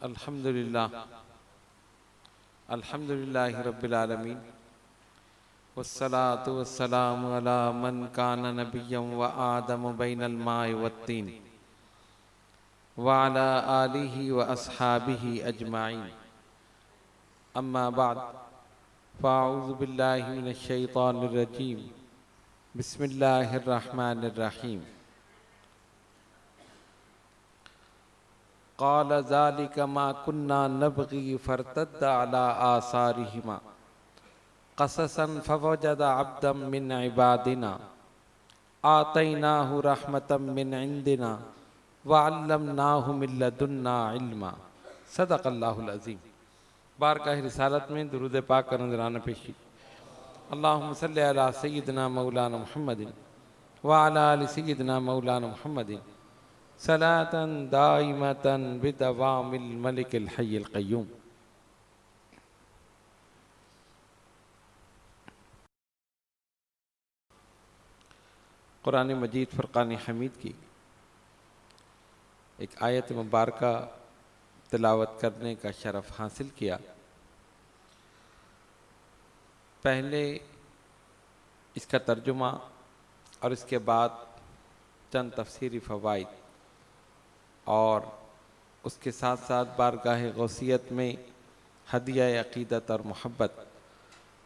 अल्हम्दुलिल्लाहि रब्बिल आलमीन वस्सलातु वस्सलामु अला मन कान नबिय्यम व आदम बैनल माइ वत्तीन व अला आलिहि व अस्हाबिहि अजमाइन अम्मा बाद फ़अऊज़ु बिल्लाहि मिनश शैतानिर रजीम बिस्मिल्लाहिर रहमानिर रहीम क़ाल ज़ालिका मा कुन्ना नबग़ी फ़र्तद्दा अला आसारिहिमा क़ससन फ़वजदा अब्दम मिन इबादिना आतैनाहु रहमतम मिन इंदिना व अल्लमनाहु मिन लदुन्ना इल्मा। सदक़ल्लाहुल अज़ीम। बारगाह रिसालत में दुरूद पाक का नजराना पेशी। अल्लाहुम्मा सल्लि अला सय्यिदिना मौलाना मुहम्मदिन व अला आलि सय्यिदिना मौलाना मुहम्मदिन सलातन दाइमतन बिदवामिल मलिकिल हय्यिल क़य्यूम। कुरान मजीद फ़ुरक़ान हमीद की एक आयत मुबारका तिलावत करने का शरफ़ हासिल किया। पहले इसका तर्जुमा और इसके बाद चंद तफ़सीरी फ़वाइद और उसके साथ साथ बारगाह गौसियत में हदिया अक़ीदत और मोहब्बत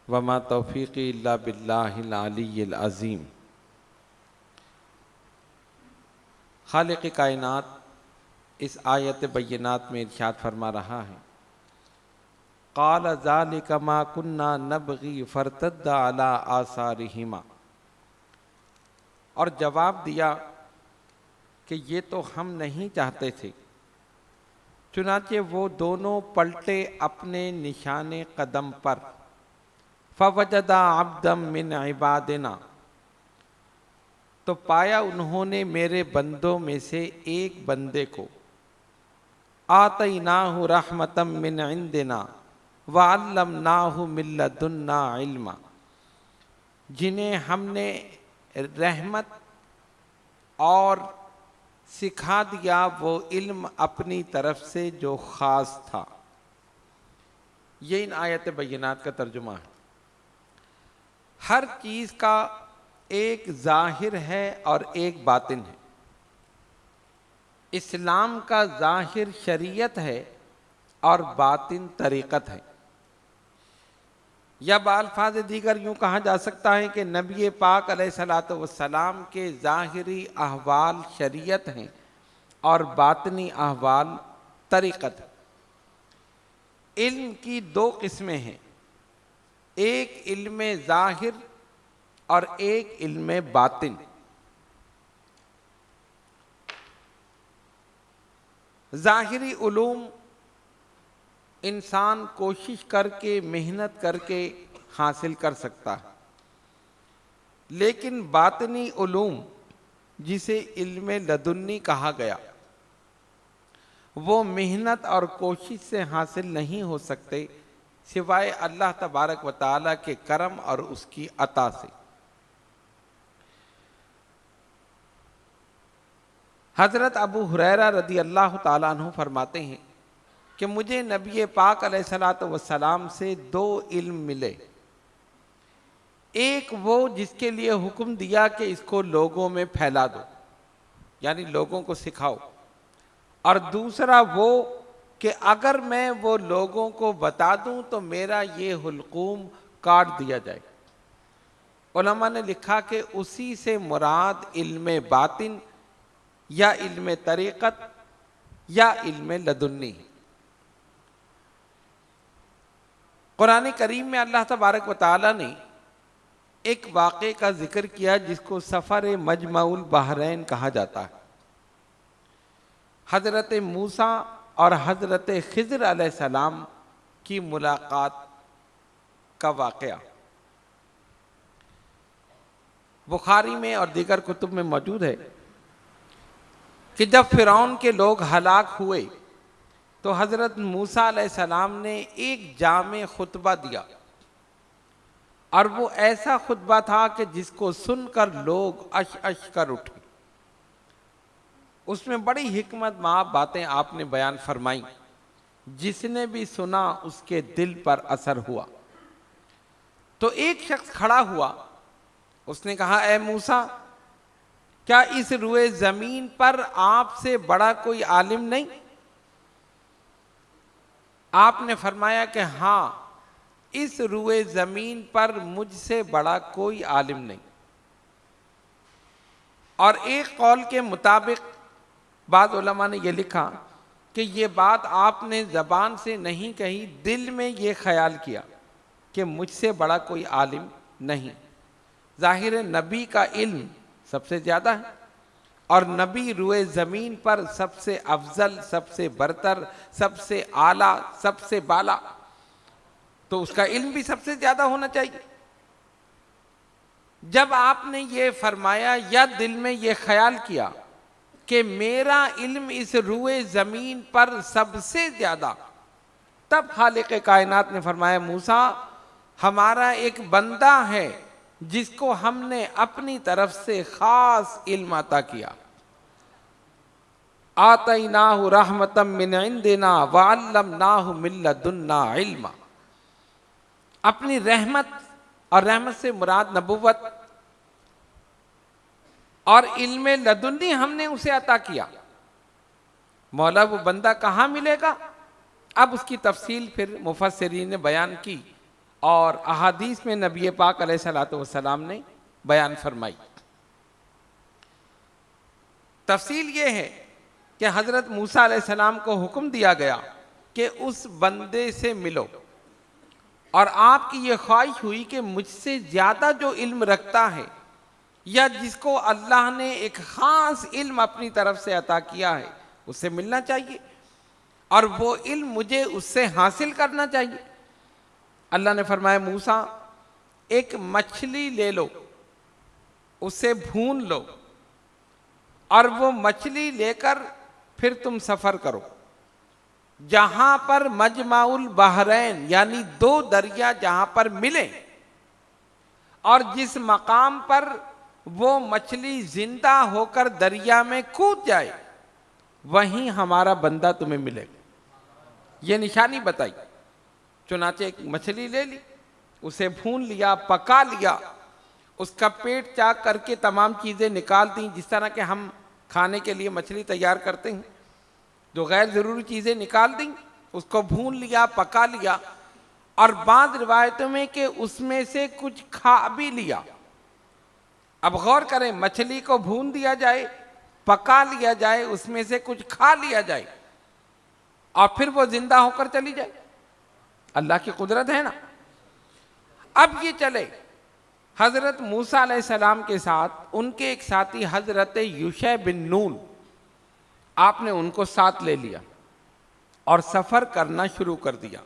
वमा तौफ़ीक़ी इल्ला बिल्लाहिल अलिय्यिल अज़ीम। खालिक़ कायनात इस आयत बय्यनात में इरशाद फरमा रहा है, क़ाल ज़ालिका मा कुन्ना नबग़ी फ़र्तद्दा अला आसारिहिमा, और जवाब दिया कि ये तो हम नहीं चाहते थे, चुनाचे वो दोनों पलटे अपने निशाने कदम पर। फ़वजदा अब्दम मिन इबादिना, तो पाया उन्होंने मेरे बंदों में से एक बंदे को। आतैनाहु रहमतम मिन इंदिना व अल्लमनाहु मिन लदुन्ना इल्मा, जिन्हें हमने रहमत और सिखा दिया वो इल्म अपनी तरफ से जो ख़ास था। ये इन आयत बय्यनात का तर्जुमा है। हर चीज़ का एक ज़ाहिर है और एक बातिन है। इस्लाम का ज़ाहिर शरीयत है और बातिन तरीक़त है। या बाल्फाज दीगर यूँ कहा जा सकता है कि नबी पाक अलैहिस्सलातु वस्सलाम के ज़ाहिरी अहवाल शरीयत हैं और बातिनी अहवाल तरीक़त है। इल्म की दो किस्में हैं, एक इल्म ज़ाहिर और एक इल्म बातिन। ज़ाहिरी उलूम इंसान कोशिश करके मेहनत करके हासिल कर सकता है, लेकिन बातिनी उलूम जिसे इल्म लदुन्नी कहा गया वो मेहनत और कोशिश से हासिल नहीं हो सकते सिवाय अल्लाह तबारक व तआला के करम और उसकी अता से। हज़रत अबू हुरैरा रदी अल्लाह ताला अन्हु फरमाते हैं कि मुझे नबी पाक अलैहिस्सलातु वस्सलाम से दो इल्म मिले। एक वो जिसके लिए हुक्म दिया कि इसको लोगों में फैला दो, यानी लोगों को सिखाओ, और दूसरा वो कि अगर मैं वो लोगों को बता दूं तो मेरा ये हुल्कूम काट दिया जाए। उलमा ने लिखा कि उसी से मुराद इल्म बातिन या इल्म तरीक़त या इल्म लदुन्नी। कुरान करीम में अल्लाह तबारक व तआला ने एक वाक़े का जिक्र किया जिसको सफ़र मजमाउल बहरैन कहा जाता है। हज़रत मूसा और हज़रत खिज़र अलैहिस्सलाम की मुलाकात का वाक़या बुखारी में और दीगर कुतुब में मौजूद है कि जब फ़िरौन के लोग हलाक हुए तो हज़रत मूसा अलैहिस्सलाम ने एक जामे खुतबा दिया, और वो ऐसा खुतबा था कि जिसको सुनकर लोग अश अश कर उठे। उसमें बड़ी हिकमत माँ बातें आपने बयान फरमाई। जिसने भी सुना उसके दिल पर असर हुआ। तो एक शख्स खड़ा हुआ, उसने कहा, ए मूसा, क्या इस रुए जमीन पर आपसे बड़ा कोई आलिम नहीं? आपने फरमाया कि हाँ, इस रुए जमीन पर मुझसे बड़ा कोई आलिम नहीं। और एक कौल के मुताबिक बाद उलमा ने यह लिखा कि ये बात आपने जबान से नहीं कही, दिल में ये ख्याल किया कि मुझसे बड़ा कोई आलिम नहीं। जाहिर है नबी का इल्म सबसे ज़्यादा है, और नबी रुए ज़मीन पर सबसे अफजल, सबसे बरतर, सबसे आला, सबसे बाला, तो उसका इल्म भी सबसे ज़्यादा होना चाहिए। जब आपने ये फरमाया या दिल में ये ख्याल किया कि मेरा इल्म इस रुए ज़मीन पर सबसे ज़्यादा, तब खालिक कायनात ने फरमाया, मूसा, हमारा एक बंदा है जिसको हमने अपनी तरफ से खास इल्म अता किया। आतैनाहु रहमतम मिन इंदिना व अल्लमनाहु मिन लदुन्ना इल्मा। अपनी रहमत, और रहमत से मुराद नबुव्वत और इल्म लदुन्नी हमने उसे अता किया। मौला वो बंदा कहाँ मिलेगा? अब उसकी तफसील फिर मुफस्सिरीन ने बयान की और अहादीस में नबी पाक अलैहिस्सलातु वस्सलाम ने बयान फरमाई। तफसील ये है कि हज़रत मूसा अलैहिस्सलाम को हुक्म दिया गया कि उस बंदे से मिलो, और आपकी ये ख्वाहिश हुई कि मुझसे ज़्यादा जो इल्म रखता है या जिसको अल्लाह ने एक ख़ास इल्म अपनी तरफ से अता किया है, उससे मिलना चाहिए और वो इल्म मुझे उससे हासिल करना चाहिए। अल्लाह ने फरमाया, मूसा, एक मछली ले लो, उसे भून लो, और वो मछली लेकर फिर तुम सफ़र करो। जहां पर मजमाउल बहरैन यानी दो दरिया जहां पर मिले, और जिस मकाम पर वो मछली जिंदा होकर दरिया में कूद जाए, वहीं हमारा बंदा तुम्हें मिलेगा। ये निशानी बताई। चुनाचे एक मछली ले ली, उसे भून लिया, पका लिया, उसका पेट चाक करके तमाम चीज़ें निकाल दी, जिस तरह के हम खाने के लिए मछली तैयार करते हैं, जो गैर ज़रूरी चीज़ें निकाल दी, उसको भून लिया, पका लिया, और बाद रिवायतों में कि उसमें से कुछ खा भी लिया। अब गौर करें, मछली को भून दिया जाए, पका लिया जाए, उसमें से कुछ खा लिया जाए, और फिर वो जिंदा होकर चली जाए। अल्लाह की कुदरत है ना। अब ये चले, हज़रत मूसा अलैहिस्सलाम के साथ उनके एक साथी हज़रत युशै बिन नून, आपने उनको साथ ले लिया और सफ़र करना शुरू कर दिया।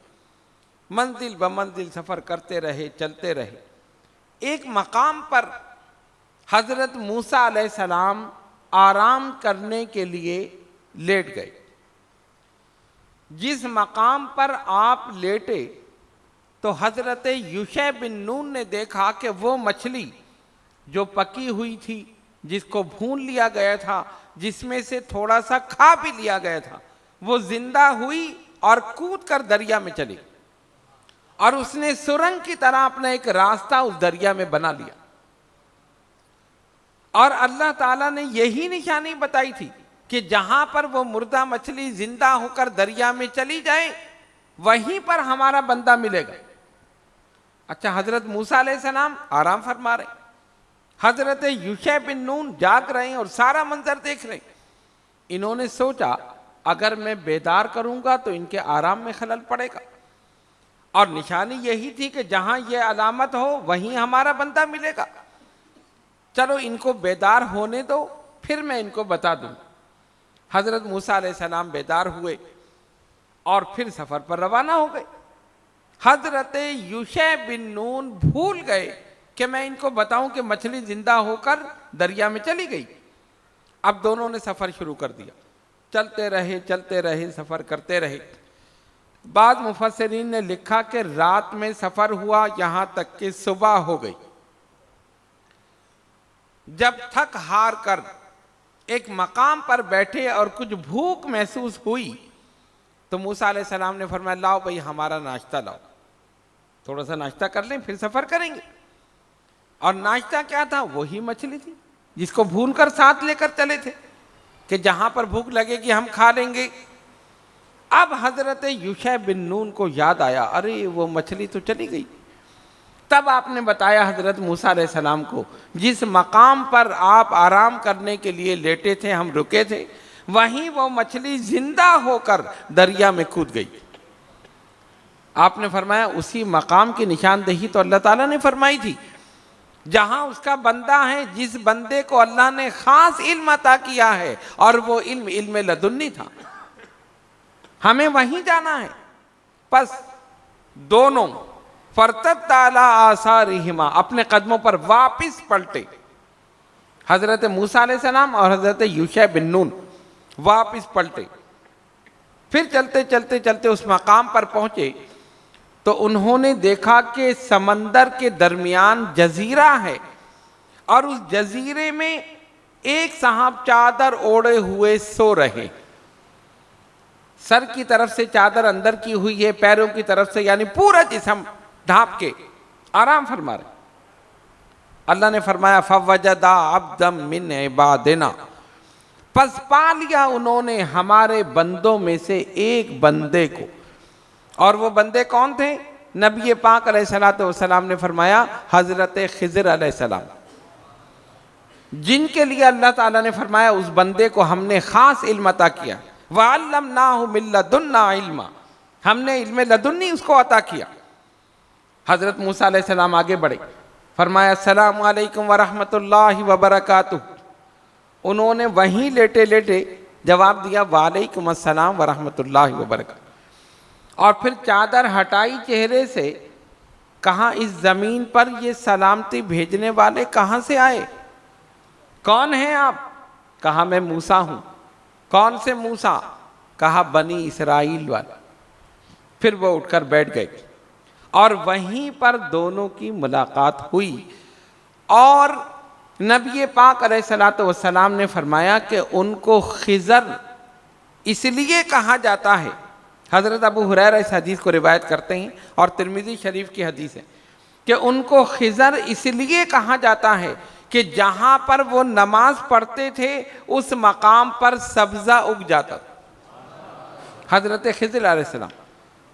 मंजिल ब मंजिल सफ़र करते रहे, चलते रहे। एक मकाम पर हज़रत मूसा अलैहिस्सलाम आराम करने के लिए लेट गए। जिस मकाम पर आप लेटे तो हज़रत युशै बिन नून ने देखा कि वो मछली जो पकी हुई थी, जिसको भून लिया गया था, जिसमें से थोड़ा सा खा भी लिया गया था, वो जिंदा हुई और कूद कर दरिया में चली, और उसने सुरंग की तरह अपना एक रास्ता उस दरिया में बना लिया। और अल्लाह ताला ने यही निशानी बताई थी कि जहां पर वो मुर्दा मछली जिंदा होकर दरिया में चली जाए, वहीं पर हमारा बंदा मिलेगा। अच्छा, हजरत मूसा अलैहिस्सलाम आराम फरमा रहे, हजरत युशै बिन नून जाग रहे हैं और सारा मंजर देख रहे हैं। इन्होंने सोचा, अगर मैं बेदार करूंगा तो इनके आराम में खलल पड़ेगा, और निशानी यही थी कि जहां यह अलामत हो वहीं हमारा बंदा मिलेगा। चलो इनको बेदार होने दो, फिर मैं इनको बता दूं। हजरत मूसा अलैहिस्सलाम बेदार हुए और फिर सफर पर रवाना हो गए। हजरत युशै बिन नून भूल गए कि मैं इनको बताऊं कि मछली जिंदा होकर दरिया में चली गई। अब दोनों ने सफर शुरू कर दिया, चलते रहे, सफर करते रहे। बाद मुफस्सिरीन ने लिखा कि रात में सफर हुआ, यहां तक कि सुबह हो गई। जब थक हार कर एक मकाम पर बैठे और कुछ भूख महसूस हुई, तो मूसा अलैहिस्सलाम ने फरमाया लाओ भाई हमारा नाश्ता लाओ, थोड़ा सा नाश्ता कर लें फिर सफ़र करेंगे। और नाश्ता क्या था? वही मछली थी जिसको भून कर साथ लेकर चले थे कि जहां पर भूख लगेगी हम खा लेंगे। अब हजरत यूशा बिन नून को याद आया, अरे वो मछली तो चली गई। तब आपने बताया हजरत मूसा अलैहिस्सलाम को, जिस मकाम पर आप आराम करने के लिए लेटे थे, हम रुके थे, वहीं वो मछली जिंदा होकर दरिया में कूद गई। आपने फरमाया उसी मकाम की निशानदेही तो अल्लाह ताला ने फरमाई थी जहां उसका बंदा है, जिस बंदे को अल्लाह ने खास इल्म अता किया है, और वो इल्म इल्म लदुन्नी था। हमें वहीं जाना है। बस दोनों फरतत ताला आसारिहिमा, अपने कदमों पर वापिस पलटे। हजरत मूसा अलैहिस्सलाम और हजरत यूशा बिन नून वापिस पलटे। फिर चलते चलते चलते उस मकाम पर पहुंचे तो उन्होंने देखा कि समंदर के दरमियान जजीरा है, और उस जजीरे में एक साहब चादर ओढ़े हुए सो रहे। सर की तरफ से चादर अंदर की हुई है, पैरों की तरफ से यानी पूरा जिस्म ढांप के आराम फरमा रहे। अल्लाह ने फरमाया फवजदा अब्दम मिन इबादिना, पस पा लिया उन्होंने हमारे बंदों में से एक बंदे को। और वो बंदे कौन थे? नबी पाक अलैहिस्सलातु वस्सलाम ने फरमाया हजरत खिज़र अलैहिस्सलाम, जिनके लिए अल्लाह ताला ने फरमाया उस बंदे को हमने खास इल्म अता किया। वअल्लमनाहु मिन लदुन्ना इल्मा, हमने इल्म लदुन्नी उसको अता किया। हजरत मूसा अलैहिस्सलाम आगे बढ़े, फरमाया अस्सलामु अलैकुम व रहमतुल्लाहि व बरकातुहू। उन्होंने वहीं लेटे लेटे जवाब दिया वालेकुम अस्सलाम व रहमतुल्लाहि व बरकातुहू। और फिर चादर हटाई चेहरे से, कहा इस जमीन पर ये सलामती भेजने वाले कहाँ से आए? कौन हैं आप? कहा मैं मूसा हूं। कौन से मूसा? कहा बनी इसराइल वाले। फिर वो उठकर बैठ गए और वहीं पर दोनों की मुलाकात हुई। और नबी पाक अलैहिस्सलातु वस्सलाम ने फरमाया कि उनको खिज़र इसलिए कहा जाता है, हज़रत अबू हुरैरा इस हदीस को रिवायत करते हैं और तिरमिज़ी शरीफ की हदीस है कि उनको खिज़र इसलिए कहा जाता है कि जहाँ पर वो नमाज पढ़ते थे उस मकाम पर सब्ज़ा उग जाता। हज़रत खिज़र अलैहिस्सलाम,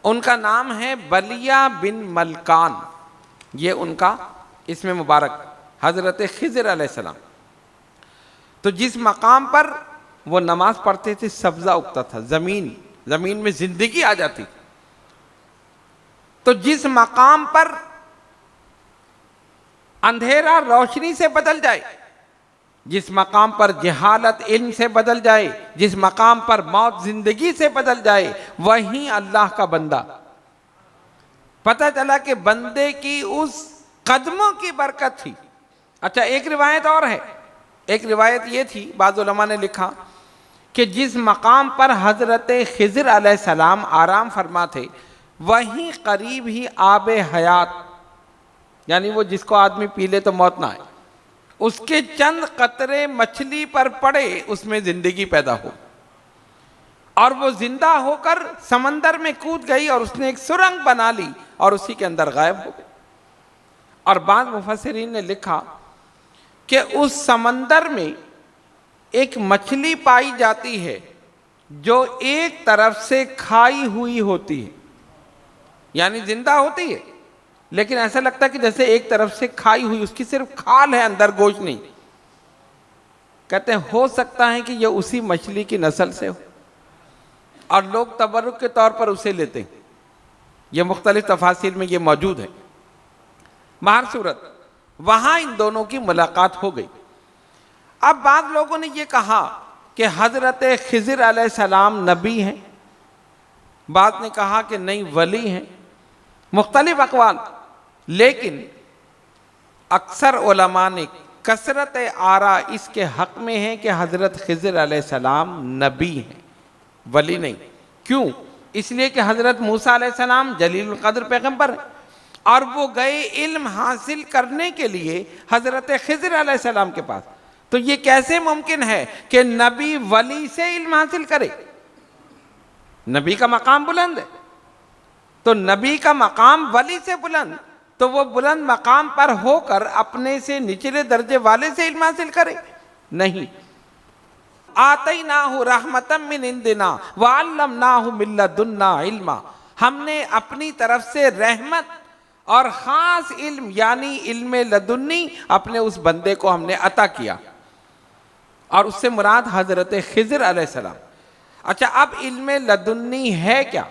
उनका नाम है बलिया बिन मलकान, ये उनका इसमें मुबारक हज़रत खिज़र अलैहिस्सलाम। तो जिस मकाम पर वो नमाज पढ़ते थे सब्ज़ा उगता था, ज़मीन में ज़िंदगी आ जाती। तो जिस मकाम पर अंधेरा रोशनी से बदल जाए, जिस मकाम पर जहालत इल्म से बदल जाए, जिस मकाम पर मौत जिंदगी से बदल जाए, वहीं अल्लाह का बंदा। पता चला कि बंदे की उस कदमों की बरकत थी। अच्छा, एक रिवायत और है। एक रिवायत ये थी, बाज़ उलमा ने लिखा कि जिस मकाम पर हज़रत खिज़र अलैहिस्सलाम आराम फरमा थे, वहीं करीब ही आब हयात, यानी वो जिसको आदमी पी ले तो मौत ना आए, उसके चंद कतरे मछली पर पड़े, उसमें जिंदगी पैदा हो और वो जिंदा होकर समंदर में कूद गई और उसने एक सुरंग बना ली और उसी के अंदर गायब हो गई। और बाद मुफस्सिरीन ने लिखा कि उस समंदर में एक मछली पाई जाती है जो एक तरफ से खाई हुई होती है, यानी जिंदा होती है लेकिन ऐसा लगता है कि जैसे एक तरफ से खाई हुई, उसकी सिर्फ खाल है, अंदर गोश्त नहीं। कहते हैं हो सकता है कि यह उसी मछली की नस्ल से हो और लोग तबरुक के तौर पर उसे लेते हैं। यह मुख्तलिफ तफासिर में यह मौजूद है। बाहर सूरत वहां इन दोनों की मुलाकात हो गई। अब बाद लोगों ने यह कहा कि हजरत खिज़र अलैहिस्सलाम नबी हैं, बाद ने कहा कि नहीं वली हैं, मुख्तलिफ अक़वाल। लेकिन अक्सर उलमा ने कसरत आरा इसके हक में है कि हजरत खिज़र अलैहिस्सलाम नबी हैं, वली नहीं। क्यों? इसलिए कि हजरत मूसा अलैहिस्सलाम जलीलुल क़द्र पैगंबर हैं और वो गए इल्म हासिल करने के लिए हजरत खिज़र अलैहिस्सलाम के पास। तो ये कैसे मुमकिन है कि नबी वली से इल्म हासिल करे? नबी का मकाम बुलंद है, तो नबी का मकाम वली से बुलंद, तो वो बुलंद मकाम पर होकर अपने से निचले दर्जे वाले से इल्म हासिल करे? नहीं। आतैनाहु रहमतम मिन इंदिना व अल्लमनाहु मिन लदुन्ना इल्मा, हमने अपनी तरफ से रहमत और खास इल्म यानी इल्म लदुन्नी अपने उस बंदे को हमने अता किया, और उससे मुराद हजरत खिज़र अलैहिस्सलाम। अच्छा, अब इल्म लदुन्नी है क्या?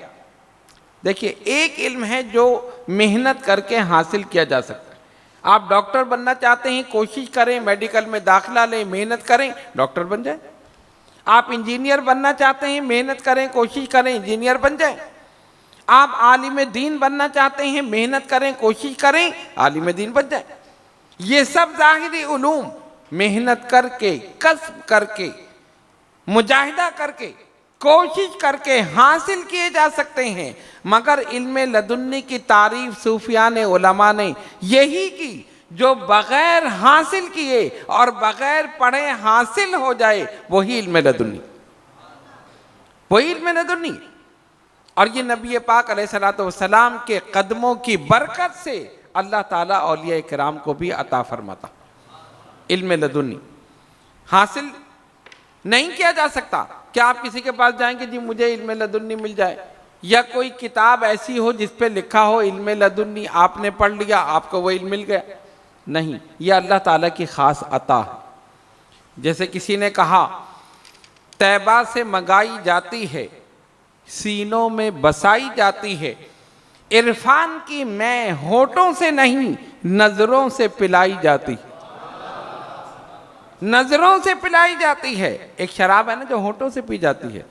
देखिए, एक इल्म है जो मेहनत करके हासिल किया जा सकता है। आप डॉक्टर बनना चाहते हैं, कोशिश करें, मेडिकल में दाखिला लें, मेहनत करें, डॉक्टर बन जाए। आप इंजीनियर बनना चाहते हैं, मेहनत करें, कोशिश करें, इंजीनियर बन जाए। आप आलिम दीन बनना चाहते हैं, मेहनत करें, कोशिश करें, आलिम दीन बन जाए। ये सब ज़ाहिरी उलूम मेहनत करके, कसब करके, मुजाहिदा करके, कोशिश करके हासिल किए जा सकते हैं। मगर इल्म लदुन्नी की तारीफ सूफियाने उलमा ने यही की, जो बगैर हासिल किए और बगैर पढ़े हासिल हो जाए, वही इल्म लदुन्नी, वही इल्म लदुन्नी। और ये नबी पाक अलैहिस्सलातु वस्सलाम के कदमों की बरकत से अल्लाह ताला औलिया किराम को भी अता फरमाता। इल्म लदुन्नी हासिल नहीं किया जा सकता। क्या आप किसी के पास जाएंगे, जी मुझे इल्म लदुन्नी मिल जाए, या कोई किताब ऐसी हो जिस पे लिखा हो इल्म लदुन्नी, आपने पढ़ लिया, आपको वो इल्म मिल गया? नहीं, ये अल्लाह ताला की खास अता है। जैसे किसी ने कहा, तैबा से मंगाई जाती है, सीनों में बसाई जाती है, इरफान की मैं होठों से नहीं नजरों से पिलाई जाती, नजरों से पिलाई जाती है। एक शराब है ना जो होठों से पी जाती है,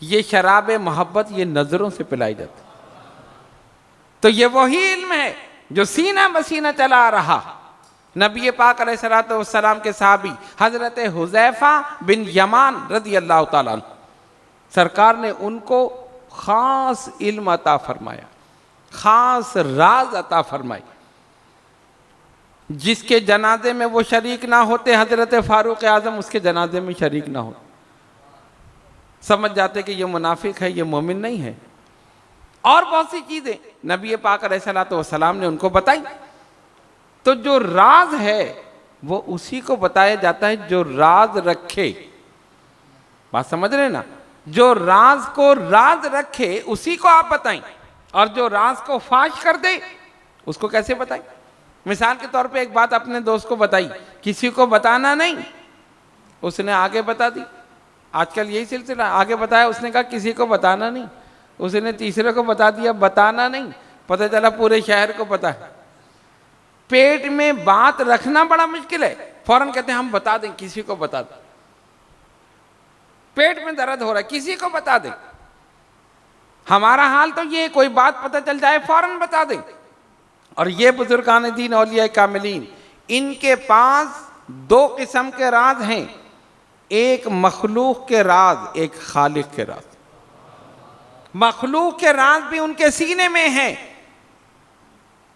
ये शराब मोहब्बत ये नजरों से पिलाई जाती है। तो ये वही इल्म है जो सीना बसीना चला आ रहा। नबी पाक अलैहिस्सलातु वस्सलाम के साहबी हजरत हुज़ैफा बिन यमान रज़ी अल्लाह ताला अन्हु, सरकार ने उनको खास इल्म अता फरमाया, खास राज अता फरमाई। जिसके जनाजे में वो शरीक ना होते, हजरत फारूक आजम उसके जनाजे में शरीक ना हो, समझ जाते कि ये मुनाफिक है, ये मोमिन नहीं है। और बहुत सी चीजें नबी पाक अलैहिस्सलातु वस्सलाम ने उनको बताई। तो जो राज है वो उसी को बताया जाता है जो राज रखे। बात समझ रहे ना? जो राज को राज रखे उसी को आप बताएं, और जो राज को फाश कर दे उसको कैसे बताएं? मिसाल के तौर पे एक बात अपने दोस्त को बताई, किसी को बताना नहीं, उसने आगे बता दी। आजकल यही सिलसिला, आगे बताया, उसने कहा किसी को बताना नहीं, उसने तीसरे को बता दिया, बताना नहीं, पता चला पूरे शहर को पता है। पेट में बात रखना बड़ा मुश्किल है, फौरन कहते हैं हम बता दें, किसी को बता दें। पेट में दर्द हो रहा है, किसी को बता दें। हमारा हाल तो ये, कोई बात पता चल जाए फौरन बता दें। और ये बुजुर्गान दीन औलिया कामिलीन, इनके पास दो किस्म के राज हैं, एक मखलूक के राज, एक खालिक के राज। मखलूक के राज भी उनके सीने में हैं।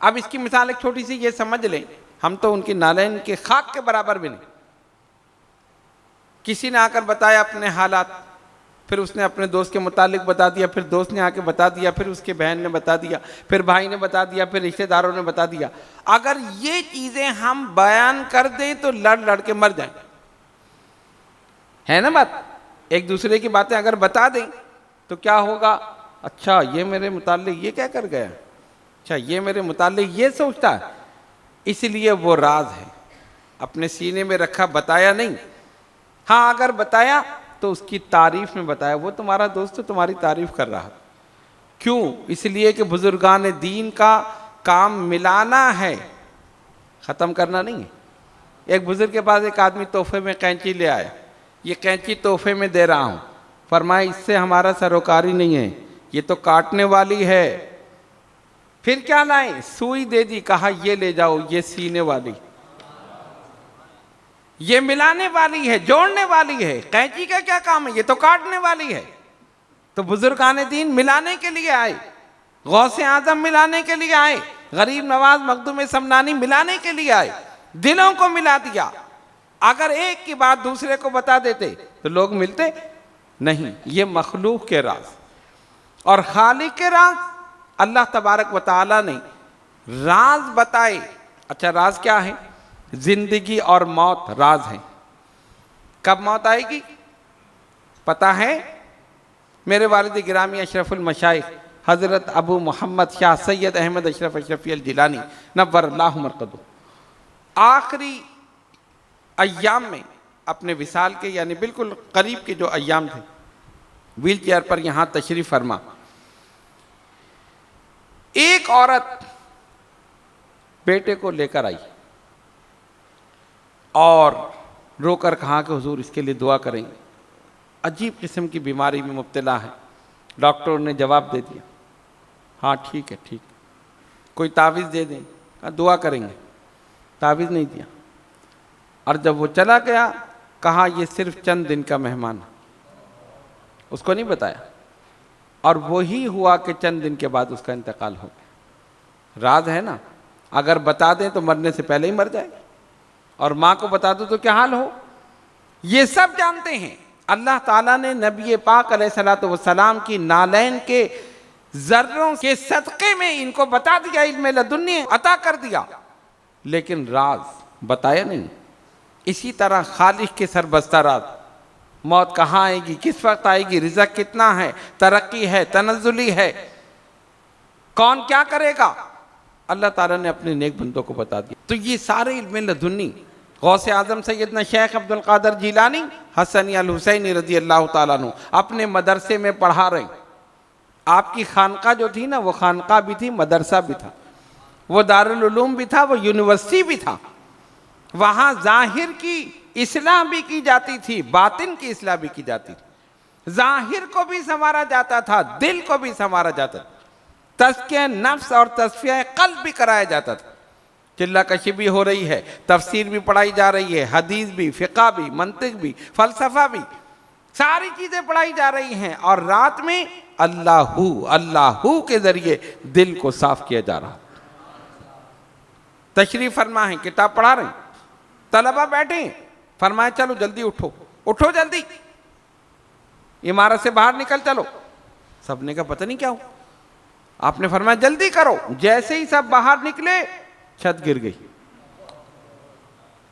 अब इसकी मिसाल एक छोटी सी ये समझ लें, हम तो उनकी नालैन के खाक के बराबर भी नहीं। किसी ने आकर बताया अपने हालात, फिर उसने अपने दोस्त के मुतालिक बता दिया, फिर दोस्त ने आके बता दिया, फिर उसके बहन ने बता दिया, फिर भाई ने बता दिया, फिर रिश्तेदारों ने बता दिया। अगर ये चीजें हम बयान कर दें तो लड़ लड़ के मर जाएं, है ना बात? एक दूसरे की बातें अगर बता दें तो क्या होगा? अच्छा ये मेरे मुतालिक ये क्या कर गया, अच्छा ये मेरे मुतालिक ये सोचता है। इसलिए वो राज है, अपने सीने में रखा, बताया नहीं। हाँ अगर बताया तो उसकी तारीफ में बताया, वो तुम्हारा दोस्त तो तुम्हारी तारीफ कर रहा है। क्यों? इसलिए कि बुजुर्गान दीन का काम मिलाना है, ख़त्म करना नहीं है। एक बुजुर्ग के पास एक आदमी तोहफे में कैंची ले आया, ये कैंची तोहफे में दे रहा हूँ। फरमाया इससे हमारा सरोकारी नहीं है, ये तो काटने वाली है। फिर क्या लाए? सुई दे दी, कहा ये ले जाओ, ये सीने वाली, ये मिलाने वाली है, जोड़ने वाली है। कैंची का क्या काम है? ये तो काटने वाली है। तो बुजुर्गान दीन मिलाने के लिए आए, गौसे आजम मिलाने के लिए आए, गरीब नवाज मखदूम समनानी मिलाने के लिए आए, दिलों को मिला दिया। अगर एक की बात दूसरे को बता देते तो लोग मिलते नहीं। ये मखलूक के राज। और खालिक के राज, अल्लाह तबारक व तआला ने राज बताए। अच्छा, राज क्या है? जिंदगी और मौत राज है। कब मौत आएगी पता है? मेरे वालिद गिरामी अशरफुल मशाइख हज़रत अबू मोहम्मद शाह सैयद अहमद अशरफ अशरफी अल जिलानी नव्वरल्लाहु मरकदहू आखिरी अय्याम में अपने विसाल के यानी बिल्कुल करीब के जो अय्याम थे, व्हील चेयर पर यहाँ तशरीफ फरमा, एक औरत बेटे को लेकर आई और रोकर कहा कि हुजूर इसके लिए दुआ करेंगे। अजीब किस्म की बीमारी में मुब्तला है। डॉक्टर ने जवाब दे दिया, हाँ ठीक है ठीक, कोई तावीज़ दे दें, कहा दुआ करेंगे। तावीज़ नहीं दिया। और जब वो चला गया कहा ये सिर्फ चंद दिन का मेहमान है, उसको नहीं बताया। और वही हुआ कि चंद दिन के बाद उसका इंतकाल हो गया। राज है ना, अगर बता दें तो मरने से पहले ही मर जाए, और माँ को बता दो तो क्या हाल हो। ये सब जानते हैं। अल्लाह ताला ने नबी पाक अलैहिस्सलातु वस्सलाम की नालैन के जर्रों के सदक़े में इनको बता दिया, इल्म लदुन्नी अता कर दिया, लेकिन राज बताया नहीं। इसी तरह खालिक के सरबस्ता राज, मौत कहाँ आएगी, किस वक्त आएगी, रिज़्क़ कितना है, तरक्की है, तनज़्ज़ुली है, कौन क्या करेगा, अल्लाह ताला ने अपने नेक बंदों को बता दिया। तो ये सारे इल्म लदुन्नी गौसे आज़म सैयदना शेख अब्दुल कादिर जिलानी हसनी अल हुसैनी रज़ी अल्लाह ताला अन्हु अपने मदरसे में पढ़ा रहे। आपकी खानका जो थी ना, वो खानका भी थी, मदरसा भी था, वो दारुल उलूम भी था, वो यूनिवर्सिटी भी था। वहाँ ज़ाहिर की इस्लाह भी की जाती थी, बातिन की इस्लाह भी की जाती थी। ज़ाहिर को भी संवारा जाता था, दिल को भी संवारा जाता था, तज़किया नफ्स और तज़किया क़ल्ब भी कराया जाता था। चिल्ला कशी भी हो रही है, तफसीर भी पढ़ाई जा रही है, हदीस भी, फ़िक़्ह भी, मंतिक भी, फ़लसफ़ा भी, सारी चीज़ें पढ़ाई जा रही हैं। और रात में अल्लाहू अल्लाहू के ज़रिए दिल को साफ किया जा रहा। तशरीफ़ फरमा है, किताब पढ़ा रहे, तलबा बैठे, फरमाए चलो जल्दी उठो, उठो जल्दी, इमारत से बाहर निकल चलो। सबने का पता नहीं क्या हो। आपने फरमाया जल्दी करो। जैसे ही सब बाहर निकले छत गिर गई,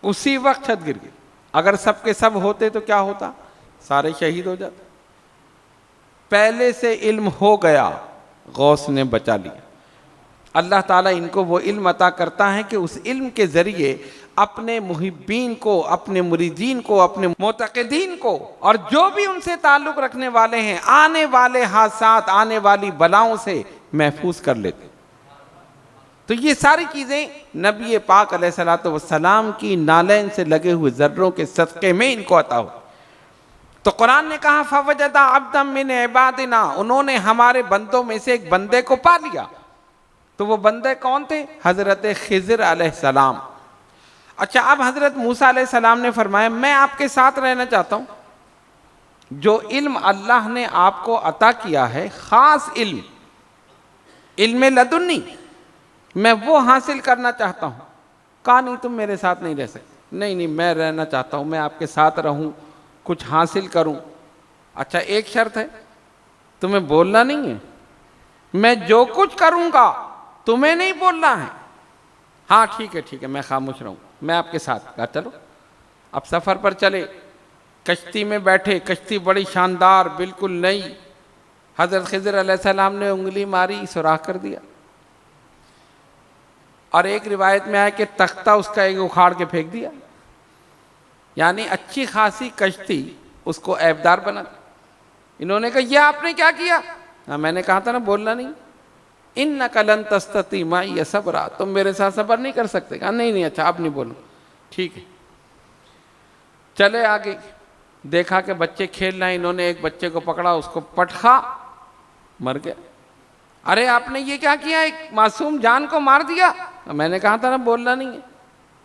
उसी वक्त छत गिर गई। अगर सबके सब होते तो क्या होता, सारे शहीद हो जाते। पहले से इल्म हो गया, गौस ने बचा लिया। अल्लाह ताला इनको वो इल्म अता करता है कि उस इल्म के ज़रिए अपने मुहिब्बीन को, अपने मुरीदीन को, अपने मोतक़िदीन को और जो भी उनसे ताल्लुक़ रखने वाले हैं आने वाले हादसात, आने वाली बलाओं से महफूज कर लेते। तो ये सारी चीज़ें नबी पाक अलैहिस्सलातु वस्सलाम की नालैन से लगे हुए ज़र्रों के सदक़े में इनको अता हो। तो कुरान ने कहा फ़वजदा अब्दम मिन इबादिना, उन्होंने हमारे बंदों में से एक बंदे को पा लिया। तो वो बंदे कौन थे? हज़रत खिज़र अलैहिस्सलाम। अच्छा, अब हज़रत मूसा अलैहिस्सलाम ने फरमाया मैं आपके साथ रहना चाहता हूँ। जो इल्म अल्लाह ने आपको अता किया है, ख़ास इल्म, इल्म लदुन्नी, मैं वो हासिल करना चाहता हूँ। कहा नहीं तुम मेरे साथ नहीं रह सकते। नहीं नहीं, मैं रहना चाहता हूँ, मैं आपके साथ रहूँ, कुछ हासिल करूँ। अच्छा, एक शर्त है, तुम्हें बोलना नहीं है, मैं जो कुछ करूँगा तुम्हें नहीं बोलना है। हाँ ठीक है ठीक है, मैं खामोश रहूँ, मैं आपके साथ। कहा चलो। अब सफ़र पर चले, कश्ती में बैठे, कश्ती बड़ी शानदार बिल्कुल नई। हज़रत खिज़र अलैहिस्सलाम ने उंगली मारी, सुराख कर दिया। और एक रिवायत में आया कि तख्ता उसका एक उखाड़ के फेंक दिया, यानी अच्छी खासी कश्ती उसको ऐबदार बना। इन्होंने कहा यह आपने क्या किया? हाँ, मैंने कहा था ना बोलना नहीं। इन्नका लन तस्तती माई सबरा, तुम मेरे साथ सब्र नहीं कर सकते। कहा नहीं नहीं, अच्छा आप नहीं बोलो, ठीक है। चले आगे, देखा कि बच्चे खेल रहे हैं। इन्होंने एक बच्चे को पकड़ा, उसको पटखा, मर गया। अरे आपने ये क्या किया, एक मासूम जान को मार दिया। मैंने कहा था ना बोलना नहीं है।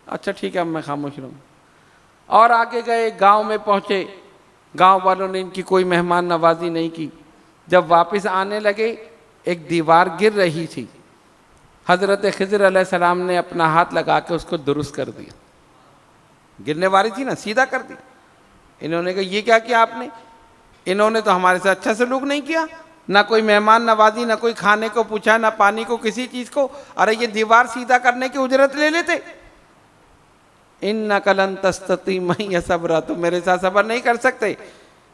अच्छा ठीक है, अब मैं खामोश रहूँ। और आगे गए, गांव में पहुँचे, गांव वालों ने इनकी कोई मेहमान नवाजी नहीं की। जब वापस आने लगे, एक दीवार गिर रही थी। हज़रत खिज़र अलैहिस्सलाम ने अपना हाथ लगा के उसको दुरुस्त कर दिया। गिरने वाली थी ना, सीधा कर दिया। इन्होंने कहा ये क्या किया आपने? इन्होंने तो हमारे साथ अच्छा सलूक नहीं किया, ना कोई मेहमान नवाजी, ना कोई खाने को पूछा, ना पानी को, किसी चीज को। अरे ये दीवार सीधा करने की उजरत ले लेते। इन्नका लन तस्तती मई सब्रा, तुम मेरे साथ सब्र नहीं कर सकते,